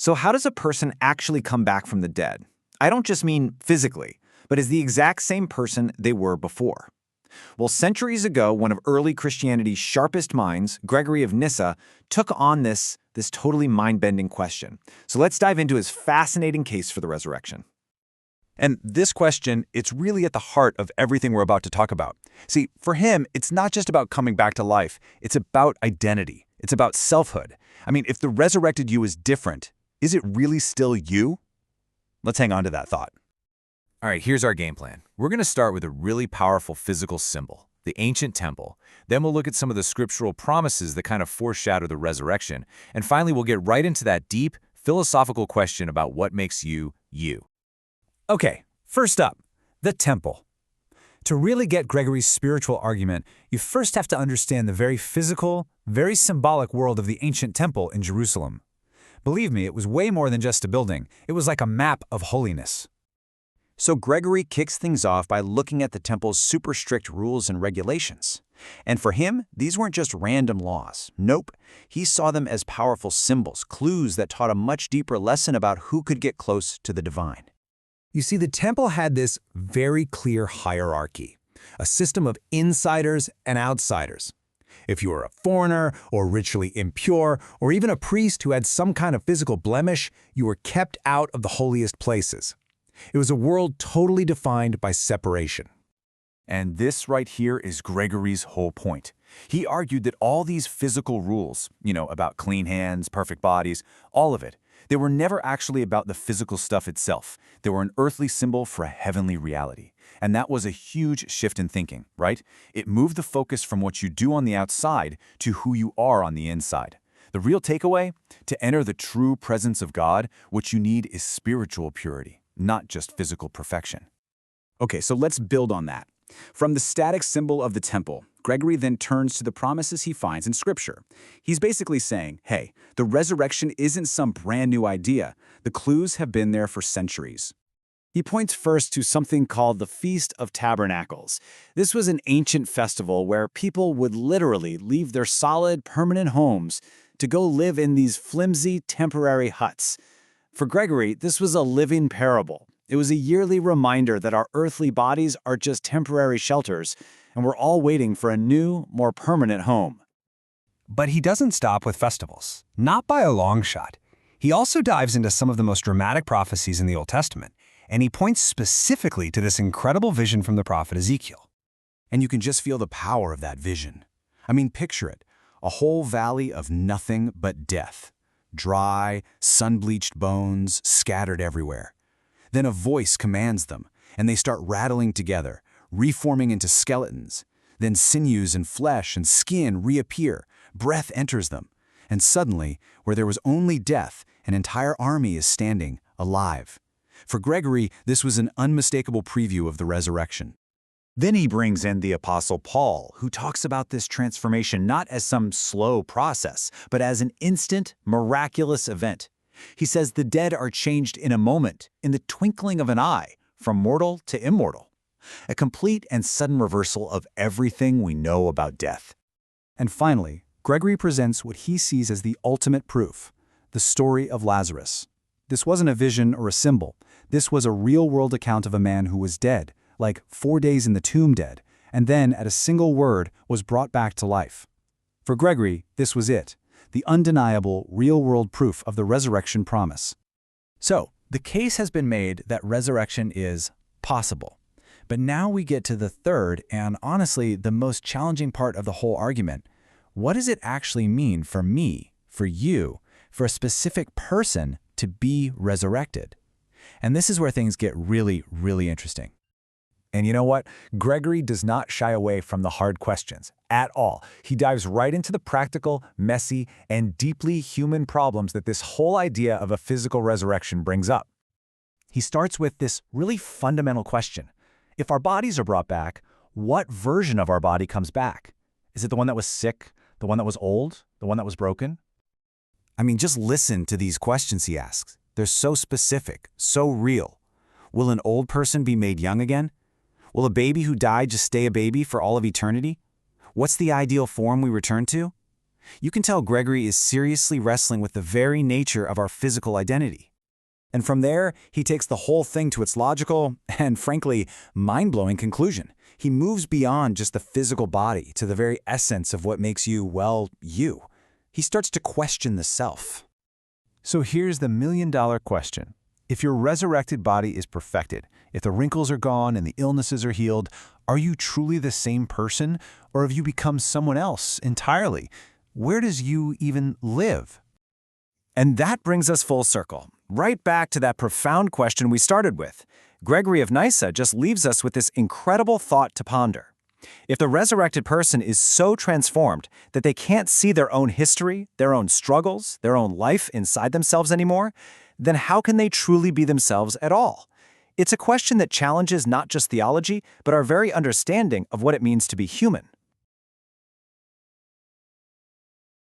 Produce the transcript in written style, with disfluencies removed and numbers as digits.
So how does a person actually come back from the dead? I don't just mean physically, but as the exact same person they were before. Well, centuries ago, one of early Christianity's sharpest minds, Gregory of Nyssa, took on this totally mind-bending question. So let's dive into his fascinating case for the resurrection. And this question, it's really at the heart of everything we're about to talk about. See, for him, it's not just about coming back to life. It's about identity. It's about selfhood. I mean, if the resurrected you is different, is it really still you? Let's hang on to that thought. All right, here's our game plan. We're going to start with a really powerful physical symbol, the ancient temple. Then we'll look at some of the scriptural promises that kind of foreshadow the resurrection. And finally, we'll get right into that deep, philosophical question about what makes you, you. Okay, first up, the temple. To really get Gregory's spiritual argument, you first have to understand the very physical, very symbolic world of the ancient temple in Jerusalem. Believe me, it was way more than just a building. It was like a map of holiness. So Gregory kicks things off by looking at the temple's super strict rules and regulations. And for him, these weren't just random laws. Nope, he saw them as powerful symbols, clues that taught a much deeper lesson about who could get close to the divine. You see, the temple had this very clear hierarchy, a system of insiders and outsiders. If you were a foreigner or ritually impure, or even a priest who had some kind of physical blemish, you were kept out of the holiest places. It was a world totally defined by separation. And this right here is Gregory's whole point. He argued that all these physical rules, about clean hands, perfect bodies, all of it, they were never actually about the physical stuff itself. They were an earthly symbol for a heavenly reality. And that was a huge shift in thinking, right? It moved the focus from what you do on the outside to who you are on the inside. The real takeaway? To enter the true presence of God, what you need is spiritual purity, not just physical perfection. Okay, so let's build on that. From the static symbol of the temple, Gregory then turns to the promises he finds in Scripture. He's basically saying, hey, the resurrection isn't some brand new idea. The clues have been there for centuries. He points first to something called the Feast of Tabernacles. This was an ancient festival where people would literally leave their solid, permanent homes to go live in these flimsy, temporary huts. For Gregory, this was a living parable. It was a yearly reminder that our earthly bodies are just temporary shelters, and we're all waiting for a new, more permanent home. But he doesn't stop with festivals, not by a long shot. He also dives into some of the most dramatic prophecies in the Old Testament, and he points specifically to this incredible vision from the prophet Ezekiel. And you can just feel the power of that vision. I mean, picture it, a whole valley of nothing but death. Dry, sun-bleached bones scattered everywhere. Then a voice commands them, and they start rattling together, reforming into skeletons. Then sinews and flesh and skin reappear, breath enters them, and suddenly, where there was only death, an entire army is standing, alive. For Gregory, this was an unmistakable preview of the resurrection. Then he brings in the Apostle Paul, who talks about this transformation not as some slow process, but as an instant, miraculous event. He says the dead are changed in a moment, in the twinkling of an eye, from mortal to immortal. A complete and sudden reversal of everything we know about death. And finally, Gregory presents what he sees as the ultimate proof, the story of Lazarus. This wasn't a vision or a symbol. This was a real-world account of a man who was dead, like 4 days in the tomb dead, and then, at a single word, was brought back to life. For Gregory, this was it, the undeniable, real-world proof of the resurrection promise. So, the case has been made that resurrection is possible. But now we get to the third and, honestly, the most challenging part of the whole argument. What does it actually mean for me, for you, for a specific person to be resurrected? And this is where things get really, really interesting. And you know what? Gregory does not shy away from the hard questions at all. He dives right into the practical, messy, and deeply human problems that this whole idea of a physical resurrection brings up. He starts with this really fundamental question. If our bodies are brought back, what version of our body comes back? Is it the one that was sick, the one that was old, the one that was broken? I mean, just listen to these questions he asks. They're so specific, so real. Will an old person be made young again? Will a baby who died just stay a baby for all of eternity? What's the ideal form we return to? You can tell Gregory is seriously wrestling with the very nature of our physical identity. And from there, he takes the whole thing to its logical and, frankly, mind-blowing conclusion. He moves beyond just the physical body to the very essence of what makes you, well, you. He starts to question the self. So here's the million-dollar question. If your resurrected body is perfected, if the wrinkles are gone and the illnesses are healed, are you truly the same person, or have you become someone else entirely? Where does you even live? And that brings us full circle, right back to that profound question we started with. Gregory of Nyssa just leaves us with this incredible thought to ponder. If the resurrected person is so transformed that they can't see their own history, their own struggles, their own life inside themselves anymore, then how can they truly be themselves at all? It's a question that challenges not just theology, but our very understanding of what it means to be human.